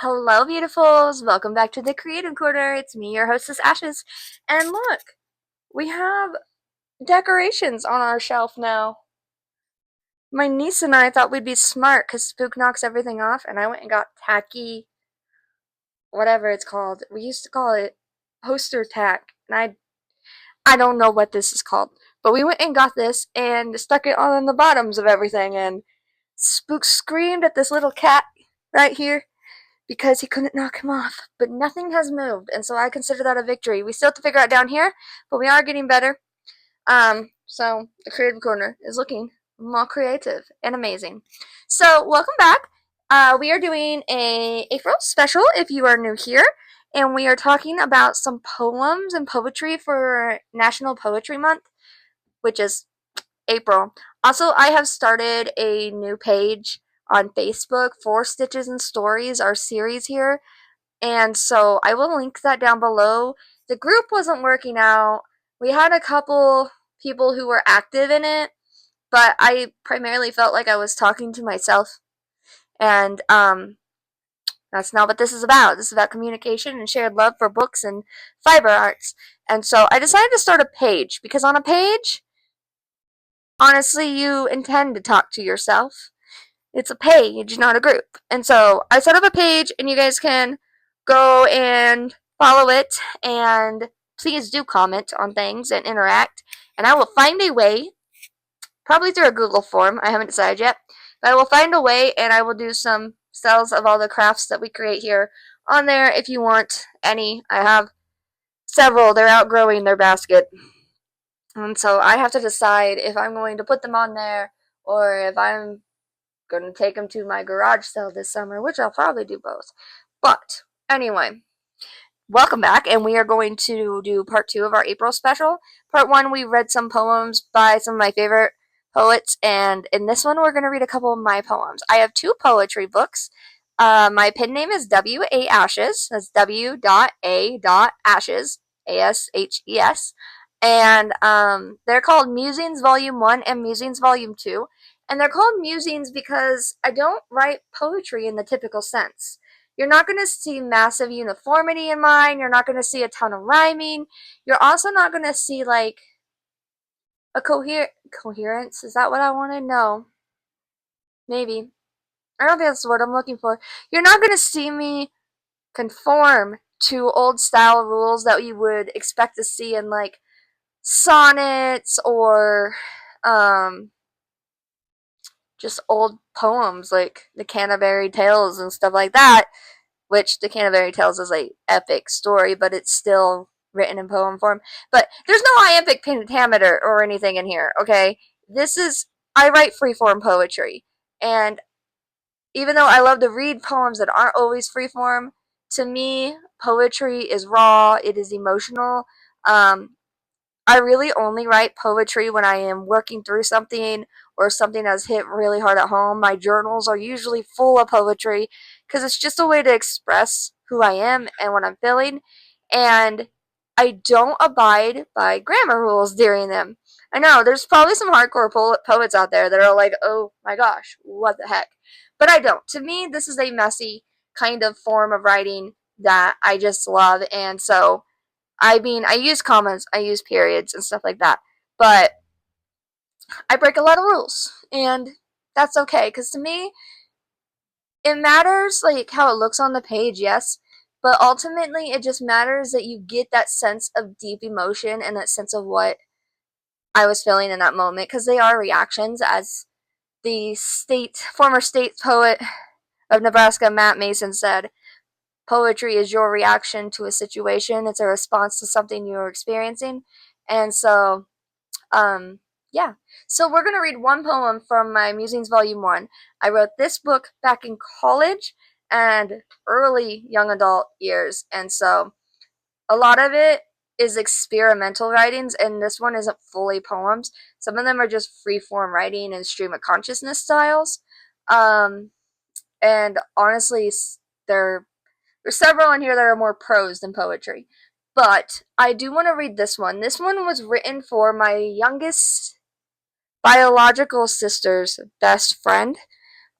Hello, beautifuls! Welcome back to the Creative Corner. It's me, your hostess, Ashes. And look, we have decorations on our shelf now. My niece and I thought we'd be smart because Spook knocks everything off, and I went and got tacky, whatever it's called. We used to call it poster tack, and I don't know what this is called. But we went and got this and stuck it on the bottoms of everything, and Spook screamed at this little cat right here because he couldn't knock him off. But nothing has moved, and so I consider that a victory. We still have to figure out down here, but we are getting better. So the creative corner is looking more creative and amazing. So welcome back. We are doing a April special if you are new here, and we are talking about some poems and poetry for National Poetry Month, which is April. Also, I have started a new page on Facebook for Stitches and Stories, our series here, and so I will link that down below. The group wasn't working out. We had a couple people who were active in it, but I primarily felt like I was talking to myself. And that's not what this is about. This is about communication and shared love for books and fiber arts. And so I decided to start a page because on a page, honestly, you intend to talk to yourself. It's a page, not a group. And so I set up a page, and you guys can go and follow it, and please do comment on things and interact. And I will find a way, probably through a Google form, I haven't decided yet, but I will find a way and I will do some sales of all the crafts that we create here on there if you want any. I have several, they're outgrowing their basket. And so I have to decide if I'm going to put them on there or if I'm gonna take them to my garage sale this summer, which I'll probably do both. But anyway, welcome back, and we are going to do part two of our April special. Part one, we read some poems by some of my favorite poets, and in this one, we're going to read a couple of my poems. I have two poetry books. My pen name is W.A. Ashes. That's W.A. Ashes, Ashes. And they're called Musings Volume 1 and Musings Volume 2. And they're called musings because I don't write poetry in the typical sense. You're not going to see massive uniformity in mine. You're not going to see a ton of rhyming. You're also not going to see like a coherence. Is that what I want to know? Maybe. I don't think that's the word I'm looking for. You're not going to see me conform to old style rules that you would expect to see in like sonnets or um just old poems like the Canterbury Tales and stuff like that, which the Canterbury Tales is a epic story, but it's still written in poem form. But there's no iambic pentameter or anything in here, okay? This is I write freeform poetry, and even though I love to read poems that aren't always freeform, to me poetry is raw. It is emotional. Um, I really only write poetry when I am working through something or something has hit really hard at home. My journals are usually full of poetry because it's just a way to express who I am and what I'm feeling. And I don't abide by grammar rules during them. I know there's probably some hardcore poets out there that are like, oh my gosh, what the heck? But I don't. To me, this is a messy kind of form of writing that I just love. And so I mean, I use commas, I use periods and stuff like that, but I break a lot of rules, and that's okay, because to me, it matters, like, how it looks on the page, yes, but ultimately, it just matters that you get that sense of deep emotion and that sense of what I was feeling in that moment, because they are reactions, as the former state poet of Nebraska, Matt Mason, said, poetry is your reaction to a situation. It's a response to something you're experiencing. And so yeah. So we're gonna read one poem from my Musings Volume 1. I wrote this book back in college and early young adult years, and so a lot of it is experimental writings, and this one isn't fully poems. Some of them are just free form writing and stream of consciousness styles. Um, and honestly, there's several in here that are more prose than poetry. But I do want to read this one. This one was written for my youngest biological sister's best friend.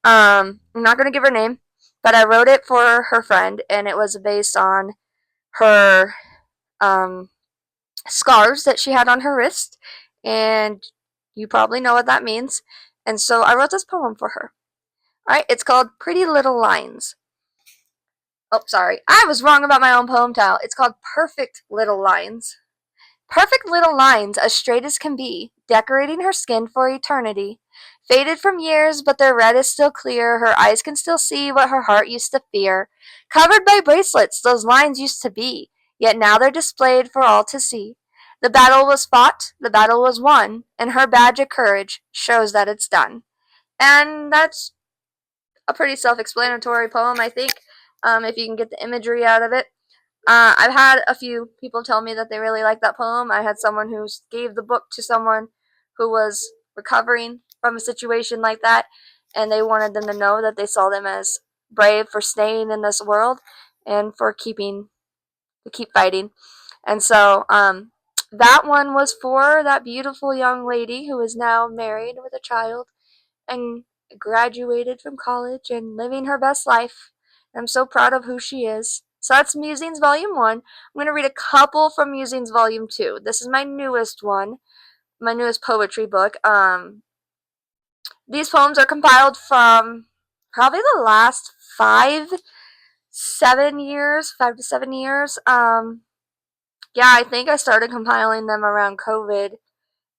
I'm not gonna give her name, but I wrote it for her friend, and it was based on her um, scars that she had on her wrist, and you probably know what that means. And so I wrote this poem for her. Alright, it's called Pretty Little Lines. Oh, sorry. I was wrong about my own poem title. It's called Perfect Little Lines. Perfect little lines, as straight as can be, decorating her skin for eternity. Faded from years, but their red is still clear. Her eyes can still see what her heart used to fear. Covered by bracelets, those lines used to be, yet now they're displayed for all to see. The battle was fought, the battle was won, and her badge of courage shows that it's done. And that's a pretty self-explanatory poem, I think, if you can get the imagery out of it. I've had a few people tell me that they really like that poem. I had someone who gave the book to someone who was recovering from a situation like that, and they wanted them to know that they saw them as brave for staying in this world and for to keep fighting. And so, that one was for that beautiful young lady who is now married with a child and graduated from college and living her best life. I'm so proud of who she is. So that's Musings Volume 1. I'm going to read a couple from Musings Volume 2. This is my newest one, my newest poetry book. These poems are compiled from probably the last 5 to 7 years. Yeah, I think I started compiling them around COVID.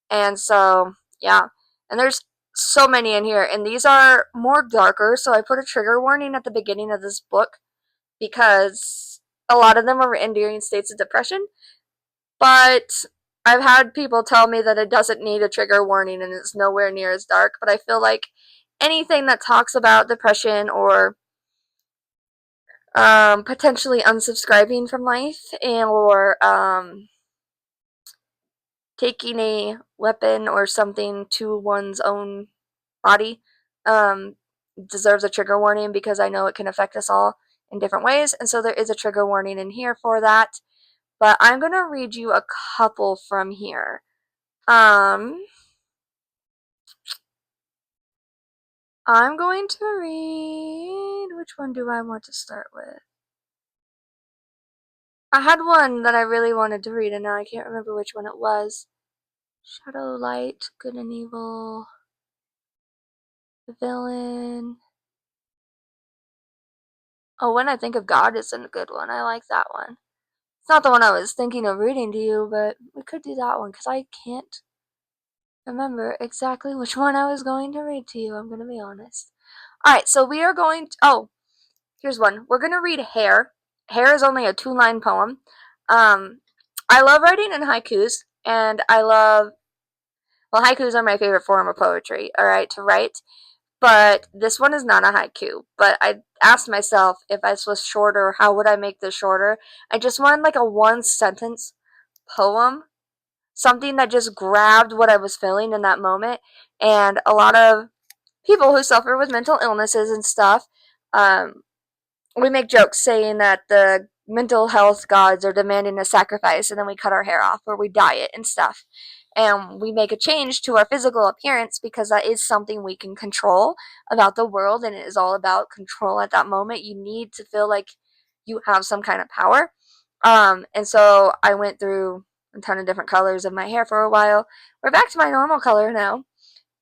And so, yeah. And there's so many in here. And these are more darker, so I put a trigger warning at the beginning of this book because a lot of them are written during states of depression. But I've had people tell me that it doesn't need a trigger warning and it's nowhere near as dark. But I feel like anything that talks about depression or potentially unsubscribing from life or taking a weapon or something to one's own body um, deserves a trigger warning because I know it can affect us all in different ways. And so there is a trigger warning in here for that. But I'm going to read you a couple from here. I'm going to read. Which one do I want to start with? I had one that I really wanted to read, and now I can't remember which one it was. Shadow, Light, Good and Evil, The Villain. Oh, When I Think of God is a good one. I like that one. It's not the one I was thinking of reading to you, but we could do that one because I can't remember exactly which one I was going to read to you. I'm going to be honest. Alright, so we are going to. Oh, here's one. We're going to read Hair. Hair is only a 2-line poem. I love writing in haikus, and I love. Well, haikus are my favorite form of poetry, alright, to write. But this one is not a haiku. But I asked myself if this was shorter, how would I make this shorter? I just wanted like a 1 sentence poem, something that just grabbed what I was feeling in that moment. And a lot of people who suffer with mental illnesses and stuff, we make jokes saying that the mental health gods are demanding a sacrifice, and then we cut our hair off or we dye it and stuff. And we make a change to our physical appearance because that is something we can control about the world, and it is all about control at that moment. You need to feel like you have some kind of power. And so I went through a ton of different colors of my hair for a while. We're back to my normal color now,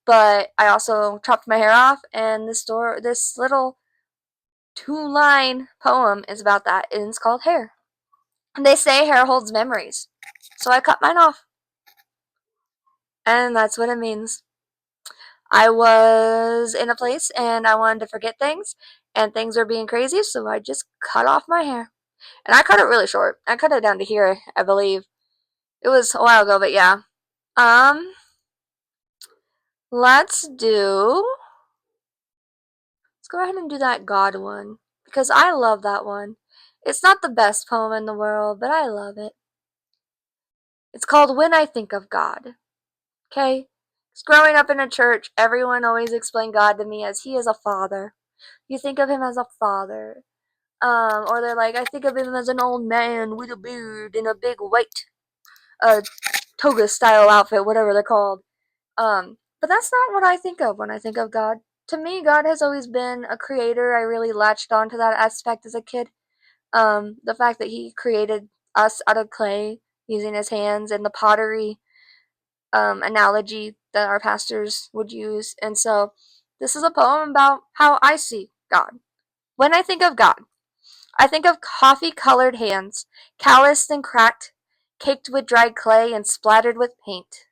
but I also chopped my hair off, and this little 2-line poem is about that, and it's called Hair. And they say hair holds memories, so I cut mine off, and that's what it means. I was in a place and I wanted to forget things, and things were being crazy, so I just cut off my hair. And I cut it really short. I cut it down to here, I believe. It was a while ago, but yeah. Um, let's do. Let's go ahead and do that God one because I love that one. It's not the best poem in the world, but I love it. It's called When I Think of God. Okay? Because growing up in a church, everyone always explained God to me as He is a father. You think of Him as a father. Or they're like, I think of Him as an old man with a beard and a big white toga style outfit, whatever they're called. But that's not what I think of when I think of God. to me, God has always been a creator. I really latched onto that aspect as a kid. The fact that He created us out of clay using His hands, and the pottery analogy that our pastors would use. And so, this is a poem about how I see God. When I think of God, I think of coffee colored hands, calloused and cracked, caked with dried clay and splattered with paint.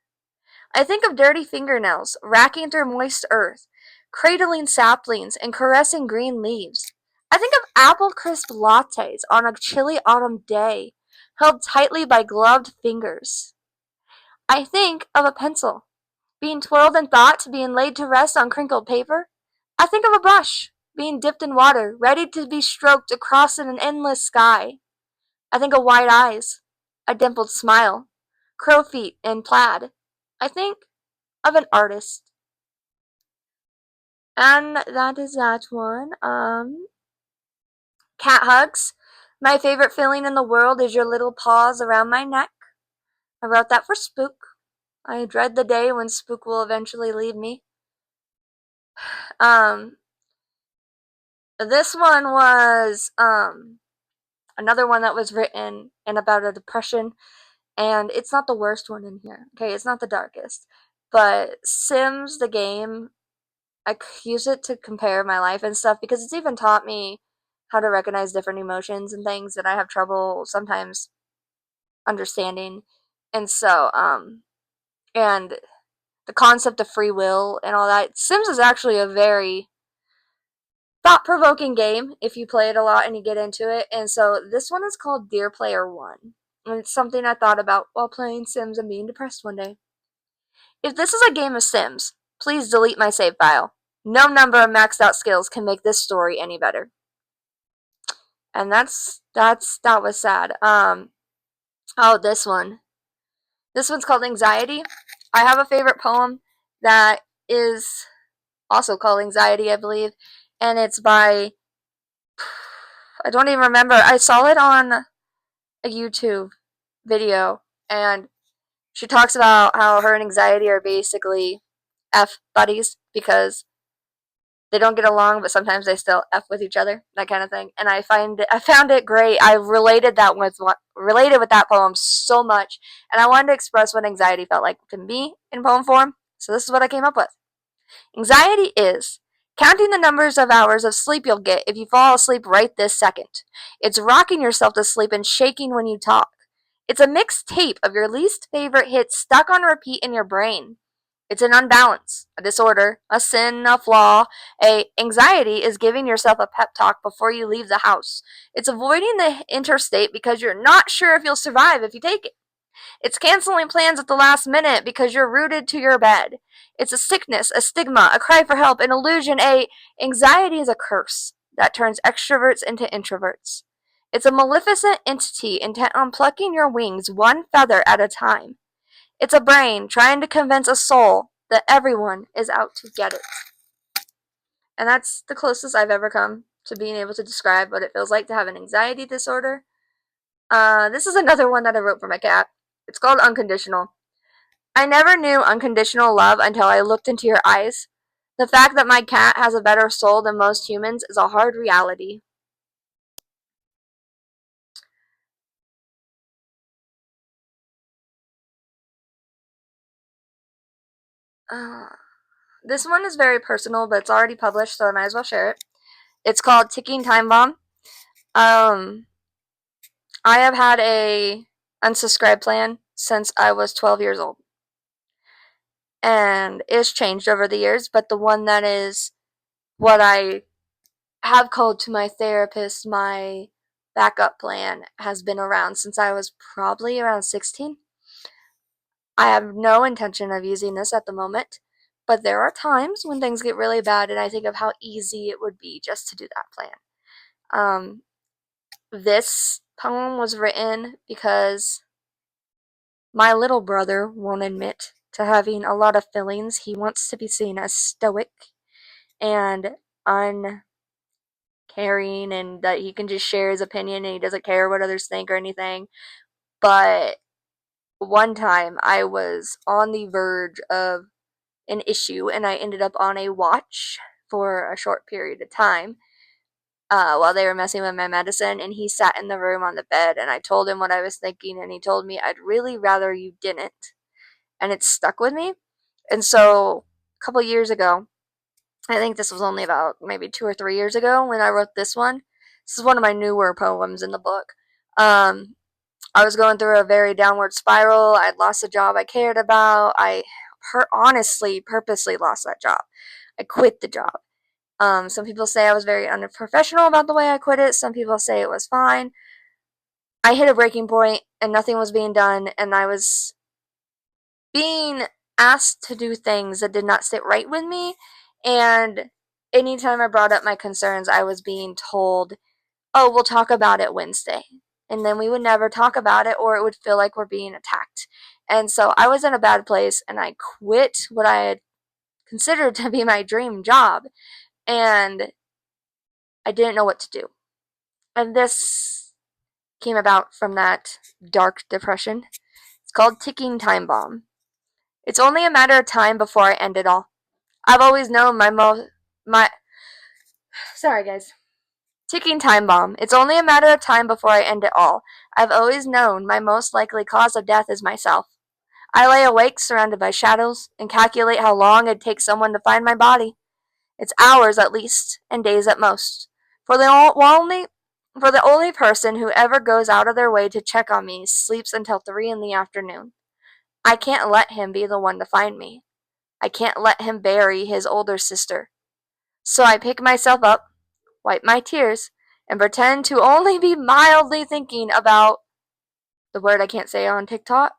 I think of dirty fingernails racking through moist earth, cradling saplings and caressing green leaves. I think of apple crisp lattes on a chilly autumn day, held tightly by gloved fingers. I think of a pencil, being twirled in thought, being laid to rest on crinkled paper. I think of a brush, being dipped in water, ready to be stroked across an endless sky. I think of wide eyes, a dimpled smile, crow feet in plaid. I think of an artist. And that is that one. Cat hugs. My favorite feeling in the world is your little paws around my neck. I wrote that for Spook. I dread the day when Spook will eventually leave me. Um, this one was another one that was written in about a depression, and it's not the worst one in here. Okay, it's not the darkest, but Sims the game, I use it to compare my life and stuff because it's even taught me how to recognize different emotions and things that I have trouble sometimes understanding. And so, and the concept of free will and all that. Sims is actually a very thought provoking game if you play it a lot and you get into it. And so, this one is called Dear Player One. And it's something I thought about while playing Sims and being depressed one day. If this is a game of Sims, please delete my save file. No number of maxed out skills can make this story any better. And that was sad. Oh, this one. This one's called Anxiety. I have a favorite poem that is also called Anxiety, I believe, and it's by, I don't even remember. I saw it on a YouTube video, and she talks about how her and Anxiety are basically F buddies because they don't get along, but sometimes they still f with each other, that kind of thing. And I found it great. I related with that poem so much, and I wanted to express what anxiety felt like to me in poem form. So this is what I came up with. Anxiety is counting the numbers of hours of sleep you'll get if you fall asleep right this second. It's rocking yourself to sleep and shaking when you talk. It's a mixed tape of your least favorite hits stuck on repeat in your brain. It's an unbalance, a disorder, a sin, a flaw. A anxiety is giving yourself a pep talk before you leave the house. It's avoiding the interstate because you're not sure if you'll survive if you take it. It's canceling plans at the last minute because you're rooted to your bed. It's a sickness, a stigma, a cry for help, an illusion. A anxiety is a curse that turns extroverts into introverts. It's a maleficent entity intent on plucking your wings one feather at a time. It's a brain trying to convince a soul that everyone is out to get it. And that's the closest I've ever come to being able to describe what it feels like to have an anxiety disorder. This is another one that I wrote for my cat. It's called Unconditional. I never knew unconditional love until I looked into your eyes. The fact that my cat has a better soul than most humans is a hard reality. Uh, this one is very personal, but it's already published, so I might as well share it. It's called Ticking Time Bomb. Um, I have had a unsubscribe plan since I was 12 years old. And it's changed over the years, but the one that is what I have called to my therapist my backup plan has been around since I was probably around 16. I have no intention of using this at the moment, but there are times when things get really bad and I think of how easy it would be just to do that plan. Um, this poem was written because my little brother won't admit to having a lot of feelings. He wants to be seen as stoic and uncaring and that he can just share his opinion and he doesn't care what others think or anything. But one time I was on the verge of an issue and I ended up on a watch for a short period of time while they were messing with my medicine, and he sat in the room on the bed, and I told him what I was thinking, and he told me, I'd really rather you didn't. And it stuck with me. And so a couple years ago, I think this was only about maybe 2 or 3 years ago when I wrote this one. This is one of my newer poems in the book. I was going through a very downward spiral. I'd lost a job I cared about. I honestly, purposely lost that job. I quit the job. Some people say I was very unprofessional about the way I quit it. Some people say it was fine. I hit a breaking point and nothing was being done, and I was being asked to do things that did not sit right with me. And anytime I brought up my concerns, I was being told, oh, we'll talk about it Wednesday. And then we would never talk about it, or it would feel like we're being attacked. And so I was in a bad place, and I quit what I had considered to be my dream job. And I didn't know what to do. And this came about from that dark depression. It's called Ticking Time Bomb. It's only a matter of time before I end it all. I've always known my sorry guys. Ticking time bomb. It's only a matter of time before I end it all. I've always known my most likely cause of death is myself. I lay awake surrounded by shadows and calculate how long it'd take someone to find my body. It's hours at least, and days at most. For the only person who ever goes out of their way to check on me sleeps until 3 in the afternoon. I can't let him be the one to find me. I can't let him bury his older sister. So I pick myself up, wipe my tears, and pretend to only be mildly thinking about the word I can't say on TikTok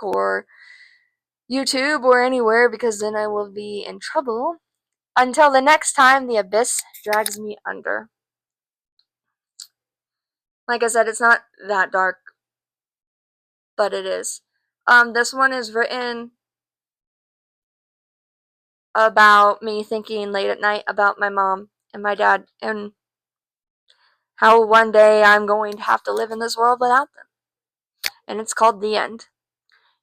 or YouTube or anywhere, because then I will be in trouble until the next time the abyss drags me under. Like I said, it's not that dark, but it is. This one is written about me thinking late at night about my mom and my dad, and how one day I'm going to have to live in this world without them. And it's called The End.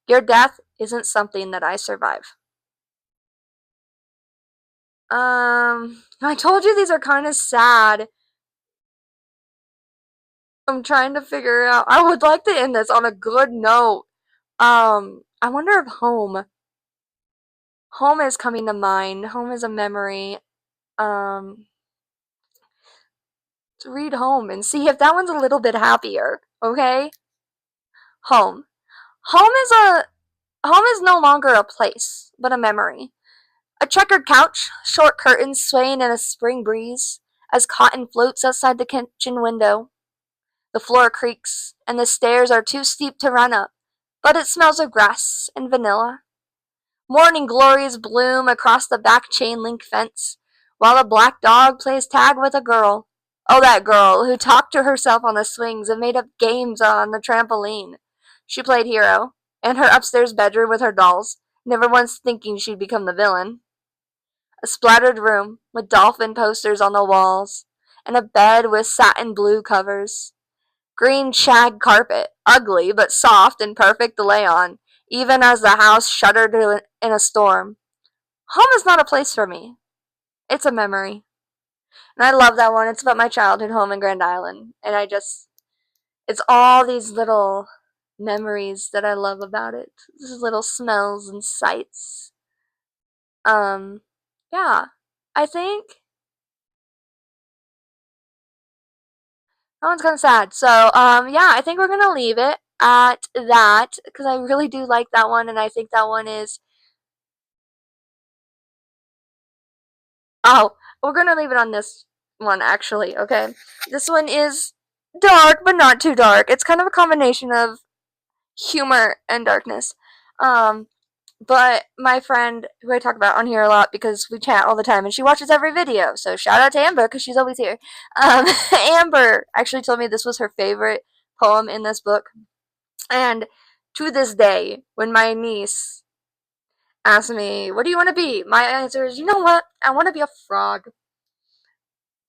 Your death isn't something that I survive. I told you these are kind of sad. I'm trying to figure out. I would like to end this on a good note. I wonder if home is coming to mind. Home is a memory. Um, read Home and see if that one's a little bit happier. Okay? Home. Home is a Home is no longer a place, but a memory. A checkered couch, short curtains swaying in a spring breeze, as cotton floats outside the kitchen window. The floor creaks, and the stairs are too steep to run up, but it smells of grass and vanilla. Morning glories bloom across the back chain link fence, while a black dog plays tag with a girl. Oh, that girl who talked to herself on the swings and made up games on the trampoline. She played hero, in her upstairs bedroom with her dolls, never once thinking she'd become the villain. A splattered room, with dolphin posters on the walls, and a bed with satin blue covers. Green shag carpet, ugly but soft and perfect to lay on, even as the house shuddered in a storm. Home is not a place for me. It's a memory. And I love that one. It's about my childhood home in Grand Island. And it's all these little memories that I love about it. These little smells and sights. Um, yeah. I think that one's kind of sad. So, yeah, I think we're gonna leave it at that because I really do like that one, and I think that one is. Oh, we're gonna leave it on this one actually. Okay, this one is dark, but not too dark. It's kind of a combination of humor and darkness. Um, but my friend, who I talk about on here a lot because we chat all the time, and she watches every video. So shout out to Amber because she's always here. Amber actually told me this was her favorite poem in this book. And to this day, when my niece asks me, what do you want to be? My answer is, you know what? I want to be a frog.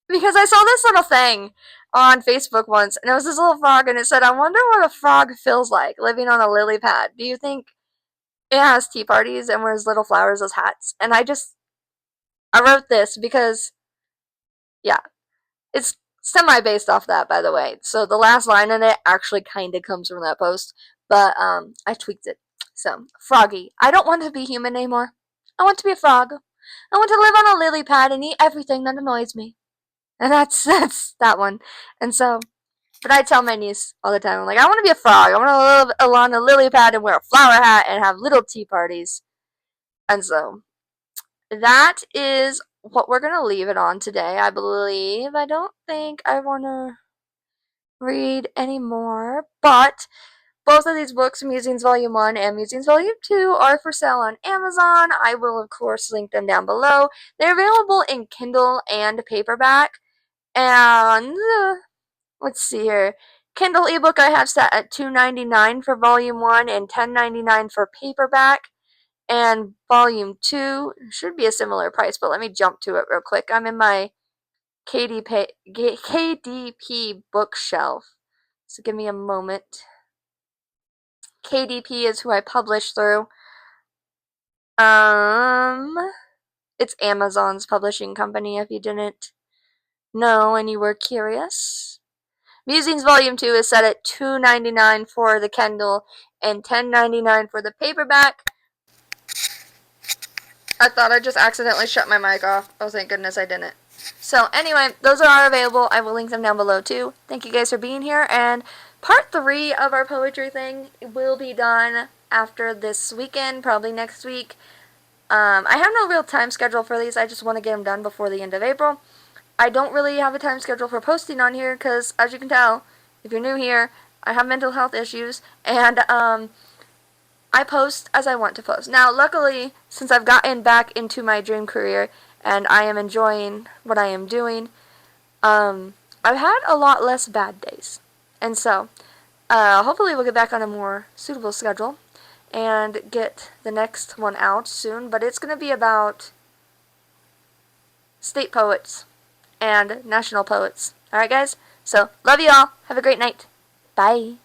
Because I saw this little thing on Facebook once, and it was this little frog, and it said, I wonder what a frog feels like living on a lily pad. Do you think it has tea parties and wears little flowers as hats? And I just, I wrote this because, yeah, it's semi-based off that, by the way. So the last line in it actually kind of comes from that post, but I tweaked it. So, Froggy, I don't want to be human anymore. I want to be a frog. I want to live on a lily pad and eat everything that annoys me. And that's that one. And so, but I tell my niece all the time, I'm like, I want to be a frog. I want to live along a lily pad and wear a flower hat and have little tea parties. And so, that is what we're going to leave it on today, I believe. I don't think I want to read anymore, but both of these books, Musings Volume 1 and Musings Volume 2, are for sale on Amazon. I will, of course, link them down below. They're available in Kindle and paperback. And let's see here. Kindle ebook I have set at $2.99 for Volume 1 and $10.99 for paperback. And Volume 2 should be a similar price, but let me jump to it real quick. I'm in my KDP bookshelf. So give me a moment. KDP is who I publish through. It's Amazon's publishing company if you didn't know and you were curious. Musings Volume 2 is set at $2.99 for the Kindle and $10.99 for the paperback. I thought I just accidentally shut my mic off. Oh, thank goodness I didn't. So anyway, those are available. I will link them down below too. Thank you guys for being here. And part 3 of our poetry thing will be done after this weekend, probably next week. I have no real time schedule for these. I just want to get them done before the end of April. I don't really have a time schedule for posting on here because, as you can tell, if you're new here, I have mental health issues, and I post as I want to post. Now, luckily, since I've gotten back into my dream career and I am enjoying what I am doing, I've had a lot less bad days. And so, hopefully we'll get back on a more suitable schedule and get the next one out soon. But it's going to be about state poets and national poets. Alright, guys? So, love you all. Have a great night. Bye.